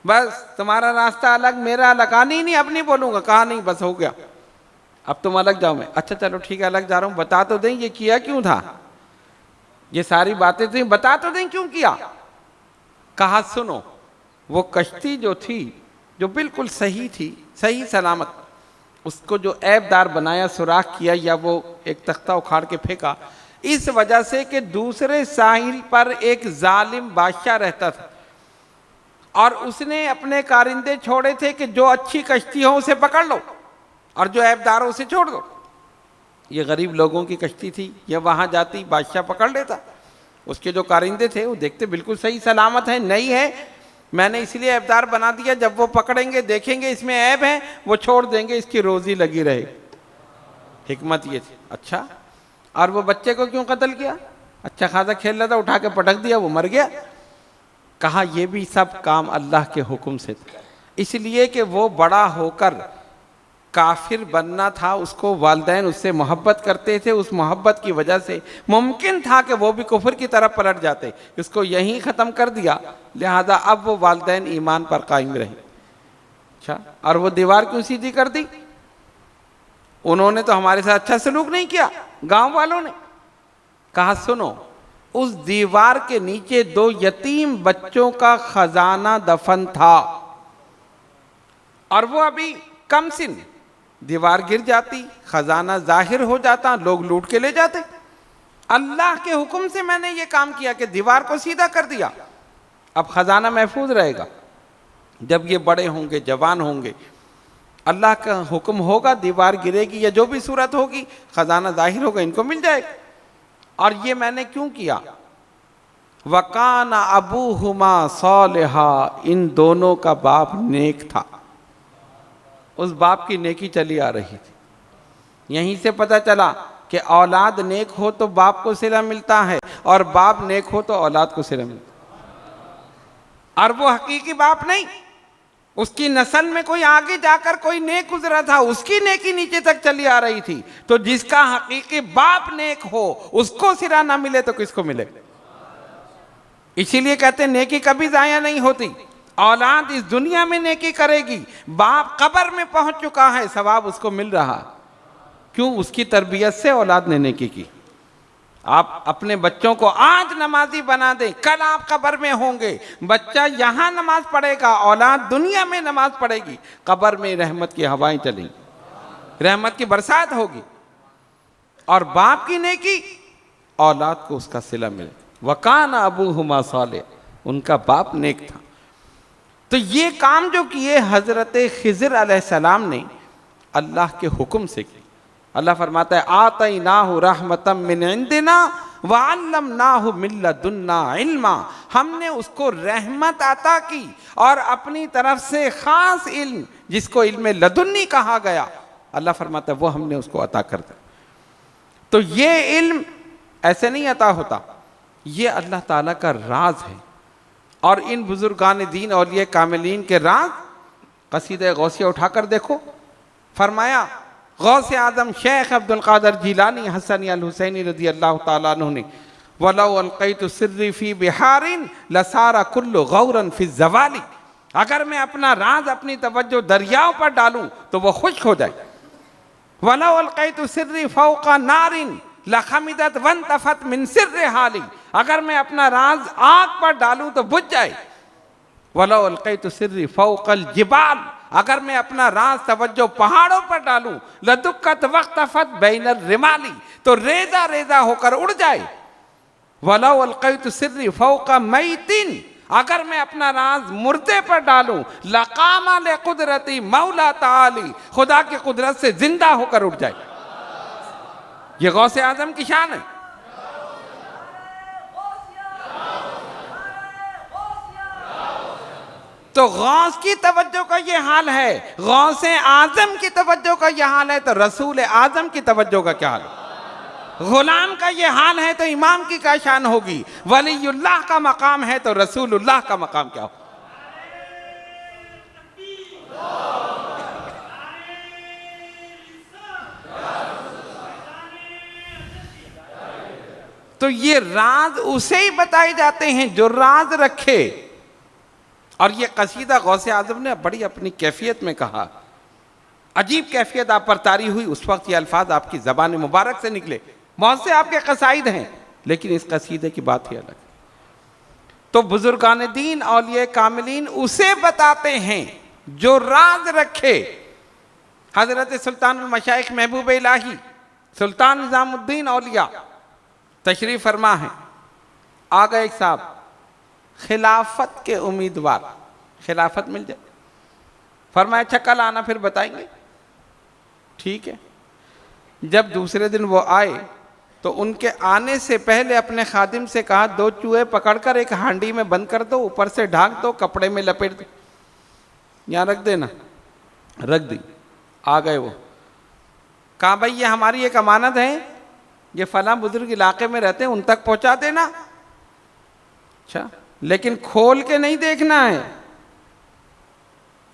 बस तुम्हारा रास्ता अलग मेरा अलग। कहानी नहीं अपनी बोलूंगा, कहा नहीं बस हो गया, अब तुम अलग जाओ। मैं अच्छा चलो ठीक है अलग जा रहा हूं, बता तो दें ये किया क्यों था, ये सारी बातें तो बता तो दें क्यों किया। कहा सुनो, वो कश्ती जो थी जो बिल्कुल सही थी, सही सलामत, उसको जो ऐबदार बनाया, सुराख किया, या वो एक तख्ता उखाड़ के फेंका, इस वजह से कि दूसरे साहिल पर एक जालिम बादशाह रहता था और उसने अपने कारिंदे छोड़े थे कि जो अच्छी कश्ती हो उसे पकड़ लो और जो ऐबदार हो उसे छोड़ दो। ये गरीब लोगों की कश्ती थी, ये वहां जाती बादशाह पकड़ लेता। उसके जो कारिंदे थे वो देखते बिल्कुल सही सलामत है, नई है, मैंने इसलिए ऐबदार बना दिया, जब वो पकड़ेंगे देखेंगे इसमें ऐब है वो छोड़ देंगे, इसकी रोजी लगी रहे। हिकमत ये थी। अच्छा, और वो बच्चे को क्यों कत्ल किया? अच्छा खासा खेल रहा था, उठा के पटक दिया, वो मर गया। कहा ये भी सब काम अल्लाह के हुक्म से था, इसलिए कि वो बड़ा होकर काफिर बनना था, उसको वालिदैन उससे मोहब्बत करते थे, उस मोहब्बत की वजह से मुमकिन था कि वो भी कुफर की तरफ पलट जाते, इसको यहीं ख़त्म कर दिया, लिहाजा अब वो वालिदैन ईमान पर कायम रहे। अच्छा, और वो दीवार क्यों सीधी कर दी? उन्होंने तो हमारे साथ अच्छा सलूक नहीं किया, गांव वालों ने। कहा सुनो, उस दीवार के नीचे 2 यतीम बच्चों का खजाना दफन था और वो अभी कम सिन, दीवार गिर जाती, खजाना जाहिर हो जाता, लोग लूट के ले जाते। अल्लाह के हुक्म से मैंने ये काम किया कि दीवार को सीधा कर दिया, अब खजाना महफूज रहेगा। जब ये बड़े होंगे, जवान होंगे, अल्लाह का हुक्म होगा, दीवार गिरेगी या जो भी सूरत होगी, खजाना जाहिर होगा, इनको मिल जाएगा। और ये मैंने क्यों किया? वकाना अबूहुमा सालिहा, इन दोनों का बाप नेक था, उस बाप की नेकी चली आ रही थी। यहीं से पता चला कि औलाद नेक हो तो बाप को सिला मिलता है और बाप नेक हो तो औलाद को सिला मिलता है। और वो हकीकी बाप नहीं, उसकी नस्ल में कोई आगे जाकर कोई नेक गुजरा था, उसकी नेकी नीचे तक चली आ रही थी। तो जिसका हकीकी बाप नेक हो उसको सिरा ना मिले तो किसको मिले? इसीलिए कहते हैं नेकी कभी जाया नहीं होती। औलाद इस दुनिया में नेकी करेगी, बाप कब्र में पहुंच चुका है, सवाब उसको मिल रहा। क्यों? उसकी तरबियत से औलाद ने नेकी की। आप अपने बच्चों को आज नमाजी बना दें, कल आप कब्र में होंगे, बच्चा यहां नमाज पढ़ेगा, औलाद दुनिया में नमाज पढ़ेगी, कब्र में रहमत की हवाएं चलेंगी, रहमत की बरसात होगी। और बाप की नेकी औलाद को उसका सिला मिले। वकाना अबूहुमा सालिह, उनका बाप नेक था। तो ये काम जो किए हजरत खिज़र अलैहिस्सलाम ने अल्लाह के हुक्म से किए। अल्लाह फरमाता है आतैनाहु रहमतम मिन इंदिना व अल्लमनाहु मिन लदुन्ना इल्मा, हमने उसको रहमत अता की और अपनी तरफ से खास इल्म, जिसको इल्म लदुन्नी कहा गया, अल्लाह फरमाता है वो हमने उसको अता कर दिया। तो ये इल्म ऐसे नहीं अता होता, ये अल्लाह ताला का राज है। और इन बुजुर्गान दीन औलिया कामिलीन के राज कसीदे गौसिया उठाकर देखो, फरमाया गौसे आजम शेख अब्दुल कादिर जिलानी हसनी अल हुसैनी रज़ी अल्लाह ताला अन्हु ने वलौ अलक़ैतु सिर्री फी बिहारिन लसारा कुल्लु गौरन फी ज़वाली, अगर मैं अपना राज, अपनी तवज्जो दरियाओं पर डालूं तो वो खुश्क हो जाए। वलौ अलक़ैतु सिर्री फ़ौक़ा नारिन लखमिदत वंतफत मिन सिर्रि हाली, अगर मैं अपना राज आग पर डालूं तो बुझ जाए। वलौ अलक़ैतु सिर्री फ़ौक़ल जिबाल, अगर मैं अपना राज तवज्जो पहाड़ों पर डालूं, लदुक्कत वक़्तफ़त बैनर रिमाली, तो रेजा रेजा होकर उड़ जाए। वलौ अलक़ैतु सिर्री फ़ौक़ मैतिन, अगर मैं अपना राज मुर्दे पर डालूं, लक़ामा ले कुदरती मौला ताली, खुदा की कुदरत से जिंदा होकर उठ जाए। ये गौसे आजम की शान है। तो गौस की तवज्जो का ये हाल है, गौसे आजम की तवज्जो का ये हाल है, तो रसूल आजम की तवज्जो का क्या हाल है? गुलाम का ये हाल है तो इमाम की क्या शान होगी? वलीउल्लाह का मकाम है तो रसूलुल्लाह का मकाम क्या होगा? तो ये राज उसे ही बताए जाते हैं जो राज रखे। और ये कसीदा गौसे आजम ने बड़ी अपनी कैफियत में कहा, अजीब कैफियत आप पर तारी हुई, उस वक्त ये अल्फाज आपकी ज़बान मुबारक से निकले। बहुत से आपके कसाइद हैं, लेकिन इस कसीदे की बात ही अलग। तो बुजुर्गान दीन औलिया कामिलीन उसे बताते हैं जो राज रखे। हजरत सुल्तान मशाइख महबूब इलाही सुल्तान निजामुद्दीन औलिया तशरीफ फरमा है। आ गए एक साहब, खिलाफत के उम्मीदवार, खिलाफत मिल जाए। फरमाया अच्छा कल आना फिर बताएंगे। ठीक है। जब दूसरे दिन वो आए तो उनके आने से पहले अपने खादिम से कहा, 2 चूहे पकड़कर एक हांडी में बंद कर दो, ऊपर से ढाक दो, कपड़े में लपेट दो, यहाँ रख देना। रख दी। आ गए वो, कहा भाई ये हमारी एक अमानत है, ये फलां बुजुर्ग इलाके में रहते हैं, उन तक पहुंचा देना। अच्छा, लेकिन खोल के नहीं देखना है,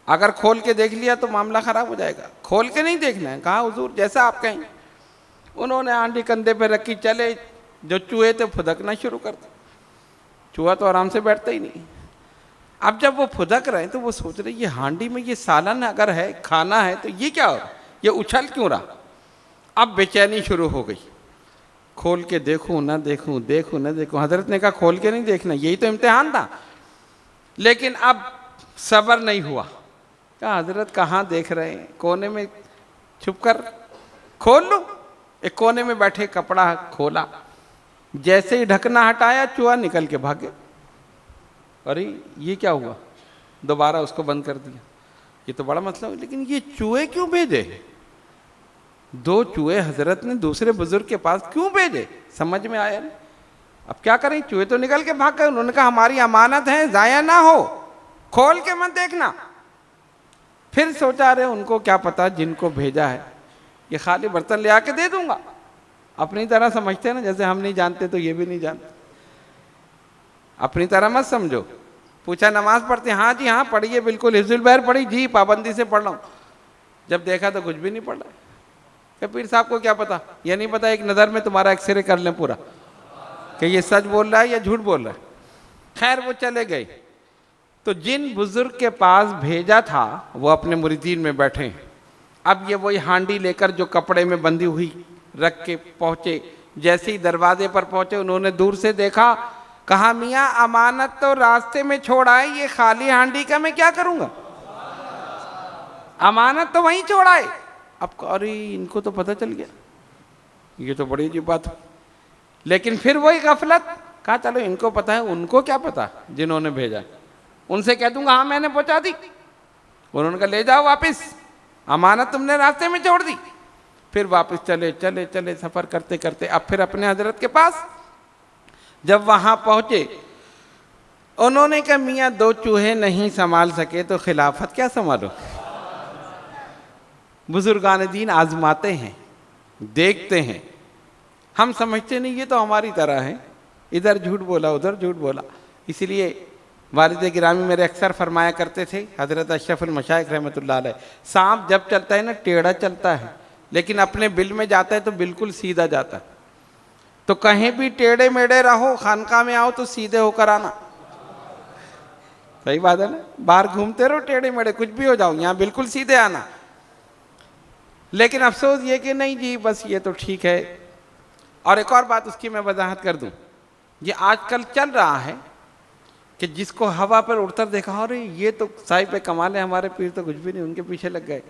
अगर खोल के देख लिया तो मामला खराब हो जाएगा, खोल के नहीं देखना है। कहा हुजूर जैसा आप कहें। उन्होंने आंटी कंधे पे रखी, चले, जो चूहे थे फुदकना शुरू कर दिया। चूहा तो आराम से बैठता ही नहीं। अब जब वो फुदक रहे हैं तो वो सोच रहे ये हांडी में ये सालन अगर है, खाना है, तो ये क्या हो रहा, ये उछल क्यों रहा। अब बेचैनी शुरू हो गई, खोल के देखूं ना देखूं, देखूं ना देखूं। हजरत ने कहा खोल के नहीं देखना, यही तो इम्तिहान था। लेकिन अब सब्र नहीं हुआ। कहा हजरत कहाँ देख रहे हैं, कोने में छुप कर खोल लूं। एक कोने में बैठे कपड़ा खोला, जैसे ही ढकना हटाया चूहा निकल के भागे। अरे ये क्या हुआ, दोबारा उसको बंद कर दिया। ये तो बड़ा मसला है। लेकिन ये चूहे क्यों भेजे, 2 चूहे हजरत ने दूसरे बुजुर्ग के पास क्यों भेजे, समझ में आया नहीं। अब क्या करें, चूहे तो निकल के भाग गए। उन्होंने कहा हमारी अमानत है, जाया ना हो, खोल के मत देखना। फिर सोचा रहे उनको क्या पता जिनको भेजा है ये खाली बर्तन ले आके दे दूंगा। अपनी तरह समझते हैं ना, जैसे हम नहीं जानते तो ये भी नहीं जानते। अपनी तरह मत समझो। पूछा नमाज पढ़ते, हाँ जी हाँ पढ़िए, बिल्कुल हिफ्जुल बहर पढ़ी जी, पाबंदी से पढ़ रहा हूँ। जब देखा तो कुछ भी नहीं पढ़ रहा। पीर साहब को क्या पता, ये नहीं पता एक नज़र में तुम्हारा एक्सरे कर लें पूरा कि ये सच बोल रहा है या झूठ बोल रहा है। खैर वो चले गए। तो जिन बुजुर्ग के पास भेजा था वो अपने मुरीदीन में बैठे हैं। अब ये वही हांडी लेकर जो कपड़े में बंधी हुई रख के पहुंचे। जैसे ही दरवाजे पर पहुंचे उन्होंने दूर से देखा, कहा मियाँ अमानत तो रास्ते में छोड़ आए, ये खाली हांडी का मैं क्या करूंगा, अमानत तो वहीं छोड़ आए। अब अरे इनको तो पता चल गया, ये तो बड़ी अजीब बात है। लेकिन फिर वही गफलत, कहा चलो इनको पता है, उनको क्या पता जिन्होंने भेजा, उनसे कह दूंगा हाँ मैंने पहुंचा दी। उन्होंने कहा ले जाओ वापस, अमानत तुमने रास्ते में छोड़ दी। फिर वापस चले चले चले सफर करते करते अब फिर अपने हजरत के पास। जब वहां पहुंचे उन्होंने कहा मियाँ 2 चूहे नहीं संभाल सके तो खिलाफत क्या संभालो। बुजुर्गान दीन आजमाते हैं, देखते हैं। हम समझते नहीं ये तो हमारी तरह है, इधर झूठ बोला उधर झूठ बोला। इसलिए वालिद गिरामी मेरे अक्सर फरमाया करते थे, हज़रत अशरफुल मशाइख रहमतुल्लाह अलैह, सांप जब चलता है ना टेढ़ा चलता है, लेकिन अपने बिल में जाता है तो बिल्कुल सीधा जाता है। तो कहीं भी टेढ़े मेढ़े रहो, खानका में आओ तो सीधे होकर आना। सही बात है ना, बाहर घूमते रहो टेढ़े मेढ़े, कुछ भी हो जाओ, यहाँ बिल्कुल सीधे आना। लेकिन अफसोस ये कि नहीं जी बस ये तो ठीक है। और एक और बात उसकी मैं वजाहत कर दूं, ये आजकल चल रहा है कि जिसको हवा पर उड़कर देखा, अरे ये तो साहिब पे कमाल है, हमारे पीर तो कुछ भी नहीं, उनके पीछे लग गए।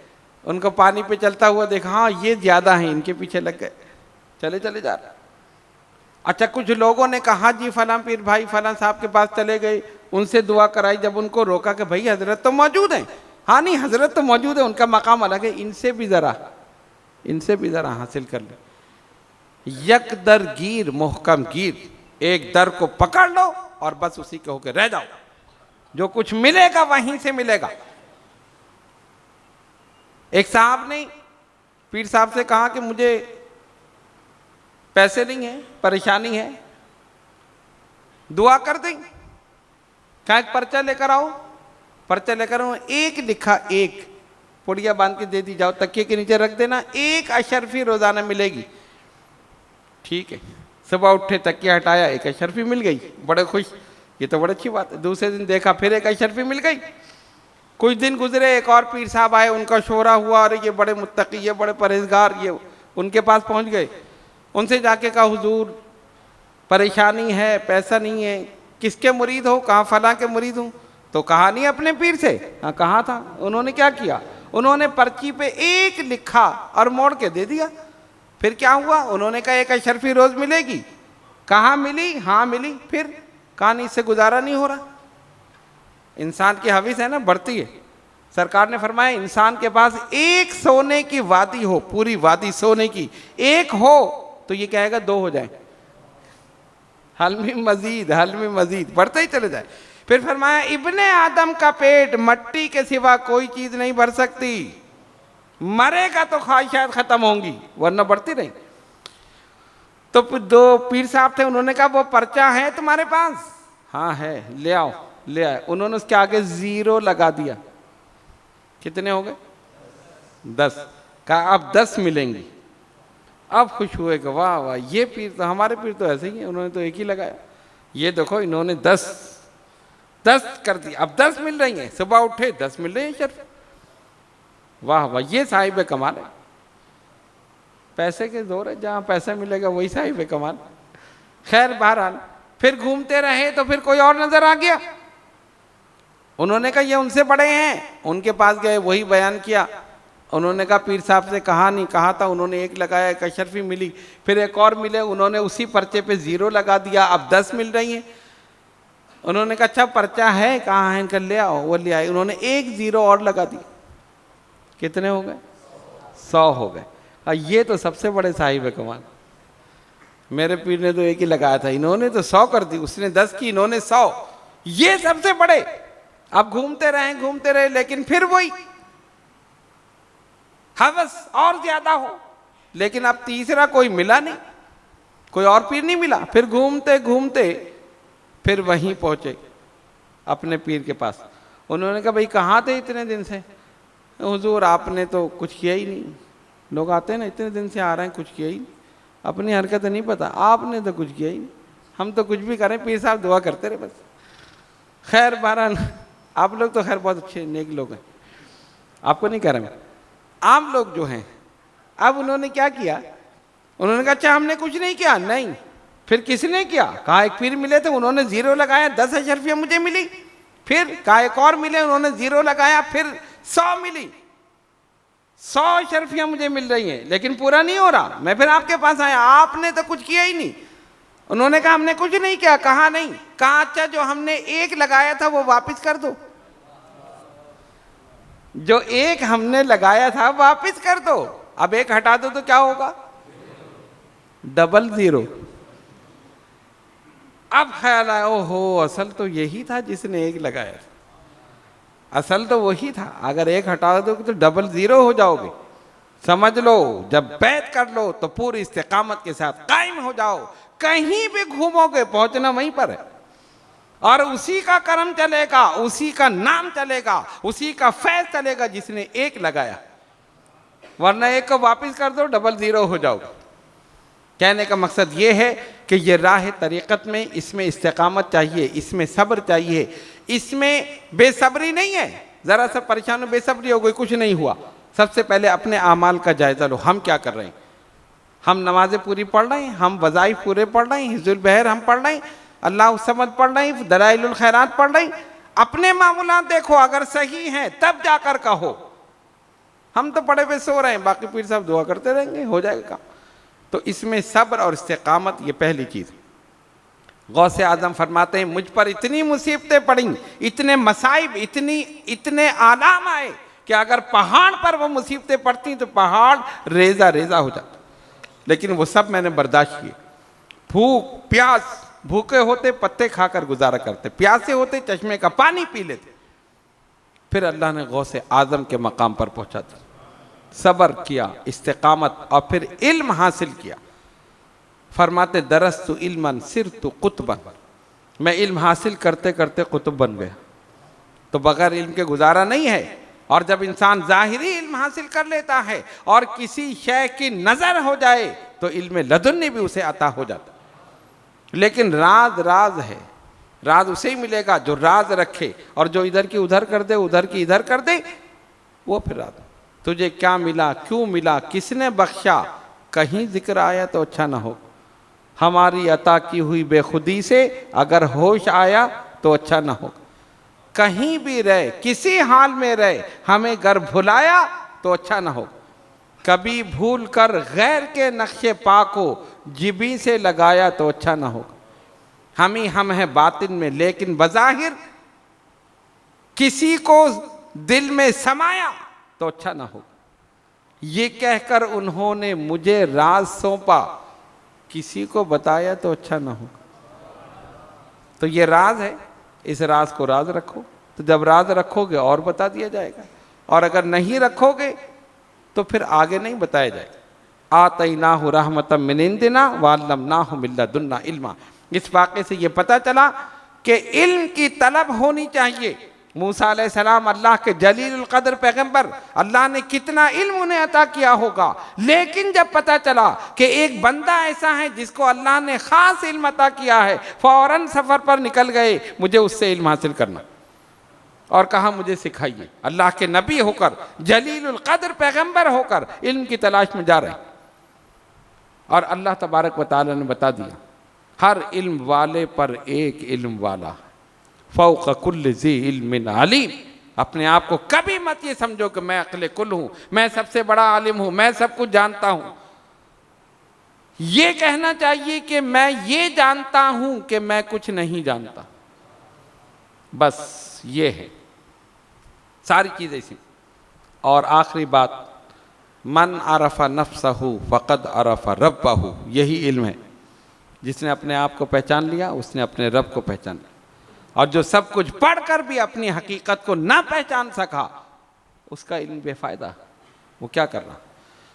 उनको पानी पे चलता हुआ देखा, हाँ ये ज़्यादा है, इनके पीछे लग गए, चले चले जा रहे। अच्छा कुछ लोगों ने कहा जी फलां पीर भाई फलां साहब के पास चले गए, उनसे दुआ कराई। जब उनको रोका कि भाई हजरत तो मौजूद हैं, हाँ नहीं हजरत तो मौजूद है, उनका मकाम अलग है, इनसे भी ज़रा हासिल कर ले। यक दर गिर मोहकम गिर, एक दर को पकड़ लो और बस उसी के होकर रह जाओ, जो कुछ मिलेगा वहीं से मिलेगा। एक साहब ने पीर साहब से कहा कि मुझे पैसे नहीं है, परेशानी है, दुआ कर दें। क्या एक पर्चा लेकर आओ, पर्चा लेकर आओ, एक लिखा, एक पुड़िया बांध के दे दी जाओ, तकिए के नीचे रख देना, 1 अशरफी रोजाना मिलेगी। ठीक है, सुबह उठे तकिया हटाया, एक अशरफी मिल गई, बड़े खुश, ये तो बड़ी अच्छी बात है। दूसरे दिन देखा फिर एक अशरफी मिल गई। कुछ दिन गुजरे, एक और पीर साहब आए, उनका शोरा हुआ, अरे ये बड़े मुत्तकी, ये बड़े परहेजगार, ये उनके पास पहुंच गए। उनसे जाके कहा हुजूर परेशानी है, पैसा नहीं है, किसके मुरीद हो? कहा फलां के मुरीद हूँ। तो कहा नहीं अपने पीर से? हाँ कहा था। उन्होंने क्या किया? उन्होंने पर्ची पे एक लिखा और मोड़ के दे दिया। फिर क्या हुआ? उन्होंने कहा एक अशरफी रोज मिलेगी। कहाँ मिली? हाँ मिली। फिर कहा नहीं, इससे गुजारा नहीं हो रहा। इंसान की हवीस है ना, बढ़ती है। सरकार ने फरमाया इंसान के पास एक सोने की वादी हो, पूरी वादी सोने की एक हो, तो ये कहेगा दो हो जाए, हल में मजीद बढ़ते ही चले जाए। फिर फरमाया इब्ने आदम का पेट मट्टी के सिवा कोई चीज नहीं भर सकती, मरेगा तो ख्वाहिशात खत्म होंगी, वरना बढ़ती नहीं। तो दो पीर साहब थे, उन्होंने कहा वो पर्चा है तुम्हारे पास? हाँ है, ले आओ। ले आए। उन्होंने उसके आगे 0 लगा दिया। कितने हो गए? 10। कहा अब 10 मिलेंगी। अब खुश हुए कि वाह वाह, ये पीर तो, हमारे पीर तो ऐसे ही है, उन्होंने तो एक ही लगाया। ये देखो इन्होंने 10 कर दिया, अब 10 मिल रही हैं। सुबह उठे 10 मिल रही हैं शर्फ। वाह वाह, ये साहिब कमाल है। पैसे के जोर है, जहाँ पैसा मिलेगा वही साहिब कमाल। खैर बहरहाल फिर घूमते रहे तो फिर कोई और नजर आ गया। उन्होंने कहा ये उनसे बड़े हैं, उनके पास गए, वही बयान किया। उन्होंने कहा पीर साहब से कहा नहीं, कहा था, उन्होंने एक लगाया, एक अशरफी मिली। फिर एक और मिले, उन्होंने उसी पर्चे पे 0 लगा दिया, अब 10 मिल रही हैं। उन्होंने कहा अच्छा पर्चा है? कहाँ है? इनका ले आओ। वो ले आए। उन्होंने एक 0 और लगा दी। कितने हो गए? 100 हो गए। ये तो सबसे बड़े साहिब कमाल। मेरे पीर ने तो एक ही लगाया था, इन्होंने तो 100 कर दी, उसने 10 की, इन्होंने 100। ये सबसे बड़े। अब घूमते रहे, लेकिन फिर वही हवस और ज्यादा हो। लेकिन अब तीसरा कोई मिला नहीं, कोई और पीर नहीं मिला। फिर घूमते घूमते फिर वहीं पहुंचे अपने पीर के पास। उन्होंने कहा भाई कहाँ थे इतने दिन से? हुजूर आपने तो कुछ किया ही नहीं। लोग आते हैं ना, इतने दिन से आ रहे हैं, कुछ किया ही नहीं, अपनी हरकत नहीं पता, आपने तो कुछ किया ही नहीं। हम तो कुछ भी करें, पीर साहब दुआ करते रहे बस। खैर बहरहाल आप लोग तो खैर बहुत अच्छे नेक लोग हैं, आपको नहीं कह रहा मैं, आम लोग जो हैं। अब उन्होंने क्या किया? उन्होंने कहा अच्छा हमने कुछ नहीं किया। नहीं। फिर किसने किया? कहा एक पीर मिले थे, उन्होंने 0 लगाया, 10 अशरफियाँ मुझे मिली। फिर कहा एक और मिले, उन्होंने 0 लगाया, फिर 100 मिली। 100 अशरफियाँ मुझे मिल रही हैं, लेकिन पूरा नहीं हो रहा। मैं फिर आपके पास आया, आपने तो कुछ किया ही नहीं। उन्होंने कहा हमने कुछ नहीं किया। कहा नहीं। कहा अच्छा जो हमने एक लगाया था वो वापस कर दो, जो एक हमने लगाया था वापस कर दो। अब एक हटा दो तो क्या होगा? 00। अब ख्याल आया ओहो असल तो यही था जिसने एक लगाया, असल तो वही था। अगर एक हटा दो तो 00 हो जाओगे। समझ लो जब बैत कर लो तो पूरी इस्तिकामत के साथ कायम हो जाओ। कहीं भी घूमोगे पहुंचना वहीं पर है, और उसी का कर्म चलेगा, उसी का नाम चलेगा, उसी का फैज चलेगा जिसने एक लगाया। वरना एक को वापस कर दो 00 हो जाओगे। कहने का मकसद ये है कि ये राह तरीक़त में, इसमें इस्तिकामत चाहिए, इसमें सब्र चाहिए, इसमें बेसब्री नहीं है। ज़रा सा परेशान हो, बेसब्री हो गई, कुछ नहीं हुआ। सबसे पहले अपने आमाल का जायज़ा लो, हम क्या कर रहे हैं। हम नमाज़ें पूरी पढ़ रहे हैं, हम वज़ाइफ पूरे पढ़ रहे हैं, हिज़्बुल बहर हम पढ़ रहे हैं, अल्लाह समद पढ़ रहे हैं, दलाइलुल खैरात पढ़ रहे हैं। अपने मामूलात देखो, अगर सही हैं तब जाकर कहो। हम तो पढ़े पे सो रहे हैं, बाकी पीर साहब दुआ करते रहेंगे, हो जाएगा काम। तो इसमें सब्र और इस्तिकामत ये पहली चीज़। गौसे आजम फरमाते हैं मुझ पर इतनी मुसीबतें पड़ी, इतने मसाइब, इतने आलाम आए कि अगर पहाड़ पर वो मुसीबतें पड़ती तो पहाड़ रेजा रेजा हो जाता, लेकिन वो सब मैंने बर्दाश्त किए। भूख प्यास, भूखे होते पत्ते खाकर गुजारा करते, प्यासे होते चश्मे का पानी पी लेते। फिर अल्लाह ने गौसे आजम के मकाम पर पहुंचा दिया, सब्र किया, इस्तिकामत, और फिर इल्म हासिल किया। फरमाते दरस्तु इल्मन सिरतु कुतबन, मैं इल्म हासिल करते करते कुतुब बन गया। तो बगैर इल्म के गुजारा नहीं है। और जब इंसान ज़ाहिरी इल्म हासिल कर लेता है और किसी शय की नज़र हो जाए तो इल्म लदुन्नी भी उसे अता हो जाता। लेकिन राज राज है, राज उसे ही मिलेगा जो राज रखे, और जो इधर की उधर कर दे, उधर की इधर कर दे, वो फिर राज। तुझे क्या मिला, क्यों मिला, किसने बख्शा, कहीं जिक्र आया तो अच्छा ना हो। हमारी अता की हुई बेखुदी से अगर होश आया तो अच्छा ना हो। कहीं भी रहे, किसी हाल में रहे, हमें घर भुलाया तो अच्छा ना हो। कभी भूल कर गैर के नक्शे पाको जिबी से लगाया तो अच्छा ना हो। हम ही हम हैं बातिन में, लेकिन बज़ाहिर किसी को दिल में समाया तो अच्छा ना हो। ये कहकर उन्होंने मुझे राज सौंपा, किसी को बताया तो अच्छा ना हो। तो ये राज है, इस राज को राज रखो। तो जब राज रखोगे और बता दिया जाएगा, और अगर नहीं रखोगे तो फिर आगे नहीं बताया जाएगा। आतैनाहु रहमतम मिन इंदिना वअल्लमनाहु मिन लदुन्ना इल्मा। इस वाक़े से ये पता चला कि इल्म की तलब होनी चाहिए। मूसा अलैहिस्सलाम अल्लाह के जलीलुल क़द्र पैगंबर, अल्लाह ने कितना इल्म उन्हें अता किया होगा, लेकिन जब पता चला कि एक बंदा ऐसा है जिसको अल्लाह ने ख़ास इल्म अता किया है, फ़ौरन सफ़र पर निकल गए, मुझे उससे इल्म हासिल करना, और कहा मुझे सिखाइए। अल्लाह के नबी होकर, जलीलुल क़द्र पैगंबर होकर इल्म की तलाश में जा रहे हैं। और अल्लाह तबारक व तआला ने बता दिया, हर इल्म वाले पर एक इल्म वाला, फ़ौक़ कुल्लि ज़ी इल्मिन अलीम। अपने आप को कभी मत ये समझो कि मैं अक़्ल कुल हूँ, मैं सबसे बड़ा आलिम हूँ, मैं सब कुछ जानता हूँ। ये कहना चाहिए कि मैं ये जानता हूँ कि मैं कुछ नहीं जानता, बस ये है सारी चीज़ें इसी। और आखिरी बात, मन अरफ़ा नफ्सहु फ़क़द अरफ़ा रब्बहु, यही इल्म है। जिसने अपने आप को पहचान लिया उसने अपने रब को पहचान लिया, और जो सब कुछ पढ़कर भी अपनी हकीकत को ना पहचान सका उसका इल्म बेफ़ायदा, वो क्या कर रहा।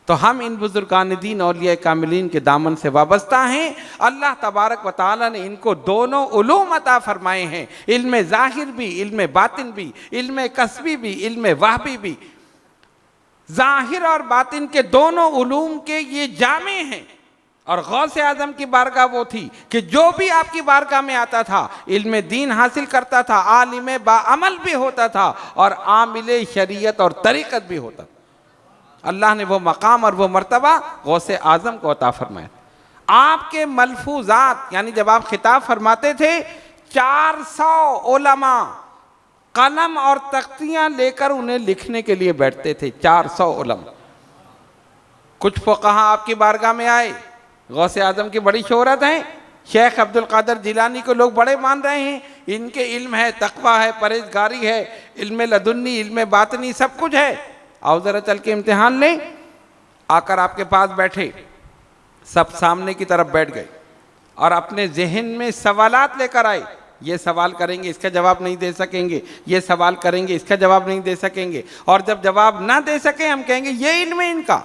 तो हम इन बुजुर्गान दीन औलिया कामिलीन के दामन से वाबस्ता हैं। अल्लाह तबारक व तआला ने इनको दोनों उलूम अता फरमाए हैं, इल्म ज़ाहिर भी, इल्म बातिन भी, इल्म कसबी भी, इल्म वाहबी भी। ज़ाहिर और बातिन के दोनों उलूम के ये जामे हैं। और गौसे आज़म की बारगाह वो थी कि जो भी आपकी बारगाह में आता था इल्म दीन हासिल करता था, आलिम बाअमल भी होता था और आमिल शरीयत और तरीक़त भी होता। अल्लाह ने वो मकाम और वो मर्तबा गौसे आज़म को अता फरमाया। आपके मलफूजात, यानी जब आप खिताब फरमाते थे, 400 उलमा कलम और तख्तियाँ लेकर उन्हें लिखने के लिए बैठते थे। 400 उलमा। कुछ फ़ुक़हा आपकी बारगाह में आए, गौसे आज़म की बड़ी शोहरत है, शेख अब्दुल कादिर जिलानी को लोग बड़े मान रहे हैं, इनके इल्म है, तक़वा है, परहेज़गारी है, इल्म लदुन्नी, इल्म बातनी, सब कुछ है। आओ ज़रा चल के इम्तिहान लें। आकर आपके पास बैठे, सब सामने की तरफ बैठ गए और अपने जहन में सवालात लेकर आए। ये सवाल करेंगे, इसका जवाब नहीं दे सकेंगे, ये सवाल करेंगे, इसका जवाब नहीं दे सकेंगे, और जब जवाब ना दे सके हम कहेंगे ये इल्म है इनका,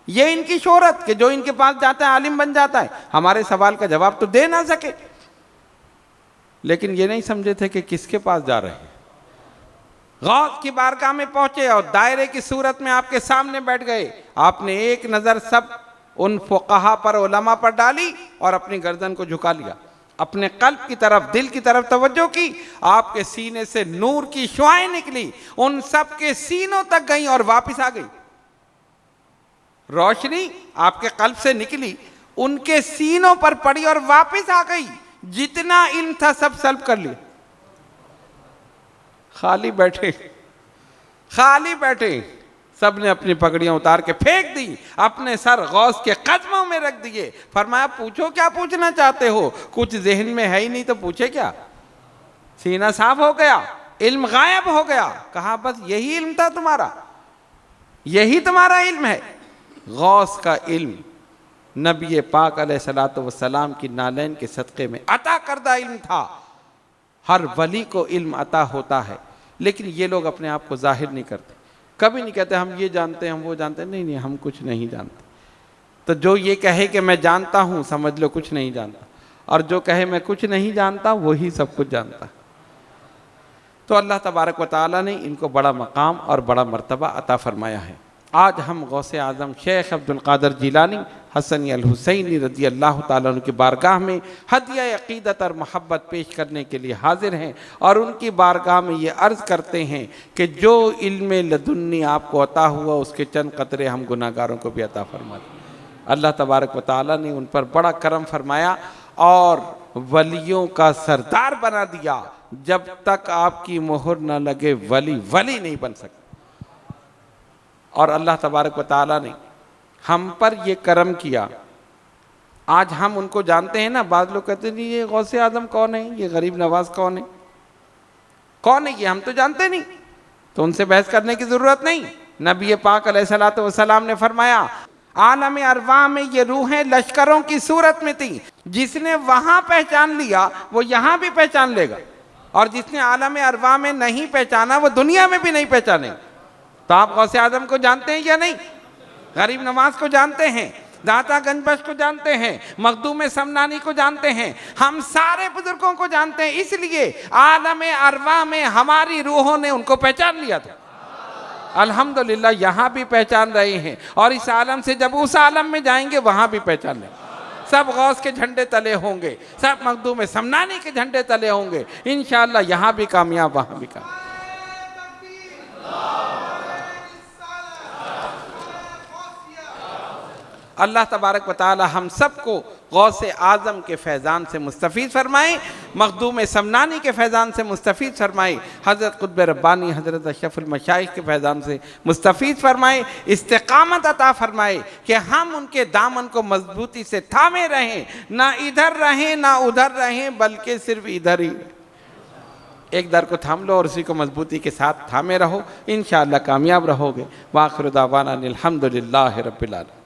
ये इनकी शोहरत कि जो इनके पास जाता है आलिम बन जाता है, हमारे सवाल का जवाब तो दे ना सके। लेकिन ये नहीं समझे थे कि किसके पास जा रहे हैं। गौस की बारगाह में पहुंचे और दायरे की सूरत में आपके सामने बैठ गए। आपने एक नज़र सब उन फुक़हा पर, उलमा पर डाली और अपनी गर्दन को झुका लिया, अपने कल्ब की तरफ, दिल की तरफ तवज्जो की। आपके सीने से नूर की शुआएं निकली, उन सब के सीनों तक गई और वापस आ गई। रोशनी आपके कल्ब से निकली, उनके सीनों पर पड़ी और वापस आ गई। जितना इल्म था सब सल्ब कर लिया। खाली बैठे, खाली बैठे, सब ने अपनी पगड़ियां उतार के फेंक दी, अपने सर गौस के कदमों में रख दिए। फरमाया पूछो क्या पूछना चाहते हो, कुछ जहन में है ही नहीं तो पूछे क्या। सीना साफ हो गया, इल्म गायब हो गया। कहा बस यही इल्म था तुम्हारा, यही तुम्हारा इल्म है। गौस का इल्म नबी पाक अलैहिस्सलातु वस्सलाम की नालैन के सदक़े में अता करदा इल्म था। हर वली को इल्म अता होता है, लेकिन ये लोग अपने आप को जाहिर नहीं करते। कभी नहीं कहते हम ये जानते हैं, हम वो जानते हैं। नहीं नहीं, हम कुछ नहीं जानते। तो जो ये कहे कि मैं जानता हूँ, समझ लो कुछ नहीं जानता, और जो कहे मैं कुछ नहीं जानता, वही सब कुछ जानता। तो अल्लाह तबारक व तआला ने इनको बड़ा मकाम और बड़ा मर्तबा अता फरमाया है। आज हम गौसे आज़म शेख अब्दुल कादिर जिलानी हसन अल हुसैनी रज़ी अल्लाह ताला अन्हु की बारगाह में हदिया अक़ीदत और मोहब्बत पेश करने के लिए हाजिर हैं और उनकी बारगाह में ये अर्ज़ करते हैं कि जो इल्म लदुन्नी आपको अता हुआ उसके चंद क़तरे हम गुनाहगारों को भी अता फरमा दें। अल्लाह तबारक व तआला ने उन पर बड़ा करम फरमाया और वलियों का सरदार बना दिया। जब तक आपकी मोहर न लगे वली वली नहीं बन सकते। और अल्लाह तबारक व तआला ने हम पर ये करम किया। आज हम उनको जानते हैं ना, बाद लोग कहते नहीं ये गौसे आज़म कौन है, ये गरीब नवाज कौन है, कौन है ये, हम तो जानते नहीं, तो उनसे बहस करने की ज़रूरत नहीं। नबी पाक अलैहिस्सलातु वस्सलाम ने फरमाया आलम अरवा में ये रूहें लश्करों की सूरत में थी, जिसने वहां पहचान लिया वो यहाँ भी पहचान लेगा, और जिसने आलम अरवा में नहीं पहचाना वो दुनिया में भी नहीं पहचानेगा। तो आप गौसे आज़म को जानते हैं या नहीं, गरीब नवाज को जानते हैं, दाता गंजबख्श को जानते हैं, मखदूम समनानी को जानते हैं, हम सारे बुजुर्गों को जानते हैं। इसलिए आलम अरवा में हमारी रूहों ने उनको पहचान लिया था। अल्हम्दुलिल्लाह यहाँ भी पहचान रहे हैं, और इस आलम से जब उस आलम में जाएंगे वहाँ भी पहचान लेंगे। सब गौस के झंडे तले होंगे, सब मखदूम समनानी के झंडे तले होंगे। इंशाअल्लाह यहाँ भी कामयाब, वहाँ भी कामयाब। अल्लाह तबारक व तआला हम सबको गौसे आज़म के फैज़ान से मुस्तफ़ीद फरमाए, मखदूम समनानी के फैज़ान से मुस्तफ़ीद फरमाए, हज़रत क़ुत्ब रब्बानी हज़रत अशरफुल मशाइख़ के फैज़ान से मुस्तफ़ीद फरमाए, इस्तिक़ामत अता फरमाए कि हम उनके दामन को मजबूती से थामे रहें, ना इधर रहें ना उधर रहें, बल्कि सिर्फ इधर ही। एक दर को थाम लो और उसी को मजबूती के साथ थामे रहो, इंशाअल्लाह कामयाब रहोगे। वाखिर दावाना अनिल हम्दुलिल्लाहि रब्बिल आलमीन।